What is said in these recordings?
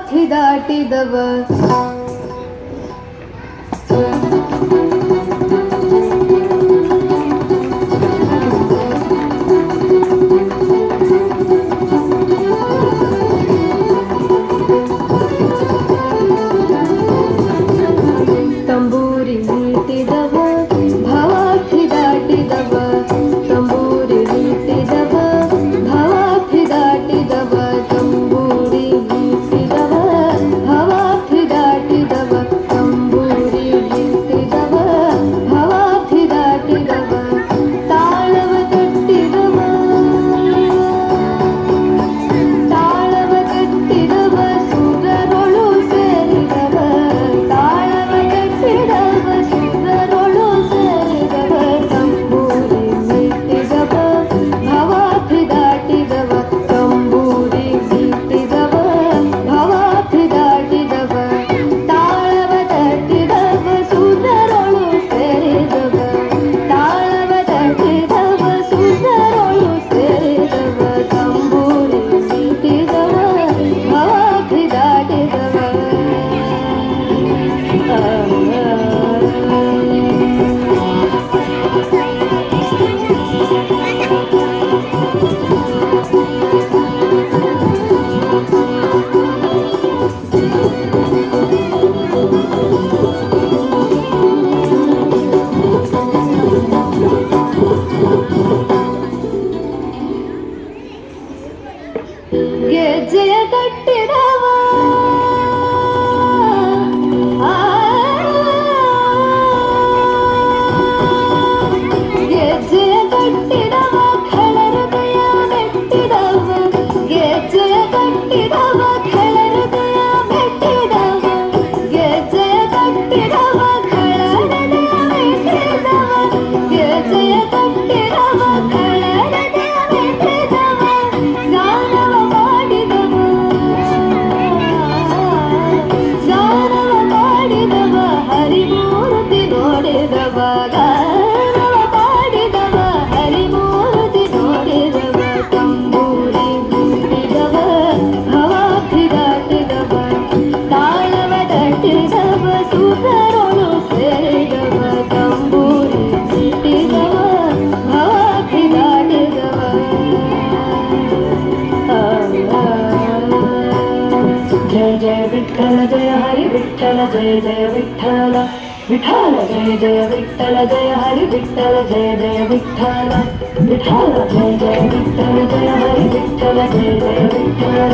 ಭವಾಬ್ಧಿ ದಾಟಿದವ ತಂಬೂರಿ ಮೀಟಿದವ ಭವಾಬ್ಧಿ ದಾಟಿದವ ತಂಬೂರಿ ಮೀಟಿದವ ಭವಾಬ್ಧಿ ದಾಟಿದವ ತಂಬೂರಿ ಮೀಟಿದವ ಭವಾಬ್ಧಿ ದಾಟಿದವ ತಂಬೂರಿ ಮೀಟಿದವ ಭವಾಬ್ಧಿ ದಾಟಿದವ ತಾಳವ ತಟ್ಟಿದವ ತಾಳವ ತಟ್ಟಿದವ ಸುರರೊಳು ಸೇರಿದವ ತಾಳವ ತಟ್ಟಿದವ ಸುರರೊಳು ಸೇರಿದವ ತಂಬೂರಿ ಮೀಟಿದವ ಭವಾಬ್ಧಿ ದಾಟಿದವ ತಂಬೂರಿ ಮೀಟಿದವ ಭವಾಬ್ಧಿ ದಾಟಿದವ ತಾಳವ ತಟ್ಟಿದವ ಸುರರೊಳು ಸೇರಿದವ ತಾಳವ ತಟ್ಟಿದವ ಸುರರೊಳು ಸೇರಿದವ ತಂಬೂರಿ ಮೀಟಿದವ ಭವಾಬ್ಧಿ ದಾಟಿದವ ಗೆಜ್ಜೆಯ ಕಟ್ಟಿದವ ಗೆಜ್ಜೆಯ ಕಟ್ಟಿದವ ಖಳ ಹೃದಯ ಮೆಟ್ಟಿದವ ಗೆಜ್ಜೆಯ ಕಟ್ಟಿದವ ಖಳ ಹೃದಯ ಮೆಟ್ಟಿದವ ಗೆಜ್ಜೆಯ ಕಟ್ಟಿದವ ಖಳ ಹೃದಯ ಮೆಟ್ಟಿದವ ಗೆಜ್ಜೆಯ ಕಟ್ಟಿದವ ಖಳ ಹೃದಯ ಮೆಟ್ಟಿದವ ಗಾನವ ಮಾಡಿದವ ಗಾನವ ಮಾಡಿದವ ಹರಿಮೂರ್ತಿ ನೋಡಿದವ ಗಾನವ ಮಾಡಿದವ ಹರಿಮೂರ್ತಿ ನೋಡಿದವ ತಂಬೂರಿ ಮೀಟಿದವ ಭವಾಬ್ಧಿ ದಾಟಿದವ ತಾಳವ ತಟ್ಟಿದವ ಸುರರೊಳು ಸೇರಿದವ ತಂಬೂರಿ ಮೀಟಿದವ ಭವಾಬ್ಧಿ ದಾಟಿದವ ಜಯ ಜಯ ವಿಠಲ ಜಯ ಹರಿ ವಿಠಲ ಜಯ ಜಯ ವಿಠಲ ವಿಠಲ ಜಯ ಜಯ ವಿಠಲ ಜಯ ಹರಿ ವಿಠಲ ಜಯ ಜಯ ವಿಠಲ ವಿಠಲ ಜಯ ಜಯ ವಿಠಲ ಜಯ ಹರಿ ವಿಠಲ ಜಯ ಜಯ ವಿಠಲ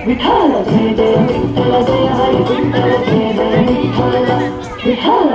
ವಿಠಲ ಜಯ ಜಯ ವಿಠಲ ಜಯ ಹರಿ ವಿಠಲ ಜಯ ಜಯ ವಿಠಲ ವಿಠಲ